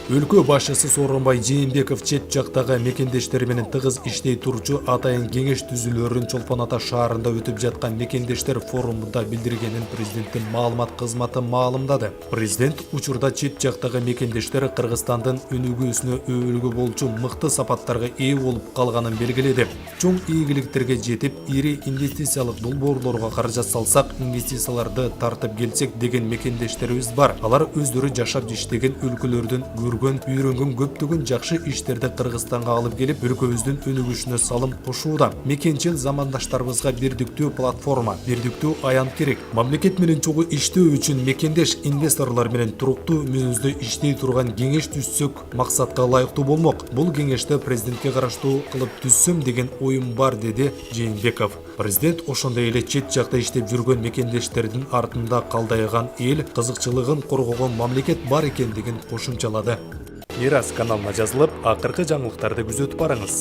Өлкө башчысы Сооронбай Жээнбеков чет жактагы мекендештер менен тыгыз иштей турчу атайын кеңеш түзүлөрүн Чолпон Ата шаарында өтүп жаткан мекендештер форумунда билдиргенин президенттин маалымат кызматы маалымдады. Президент учурда чет жактагы мекендештер Кыргызстандын өнүгүүсүнө өбөлгө болчу мыкты сапаттарга ээ болуп калганын белгиледи. Чоң ийгиликтерге жетип, ири инвестициялык долбоорлорго каражат салсак, инвестицияларды тартып келсек деген мекендештерибиз бар. Алар өздөрү жашап иштеген өлкөлөрдүн үйрөнгөн көптөгөн жакшы иштерди Кыргызстанга алып келип, өлкөбүздүн өнүгүшүнө салым кошууда. Мекенчил замандаштарыбызга бирдиктүү платформа, бирдиктүү аянт керек. Мамлекет менен чогуу иштөө үчүн мекендеш инвесторлор менен туруктуу мүнөздө иштей турган кеңеш түзсөк, максатка ылайыктуу болмок. Бул кеңешти президентке караштуу кылып түзсөм деген оюм бар, деди Жээнбеков. Президент ошондой эле чет жакта иштеп жүргөн мекендештердин артында калдайган эл кызыкчылыгын коргогон мамлекет бар экендигин кошумчалады. Мирас каналына жазылып, акыркы жаңылыктарды күзөтүп барыңыз.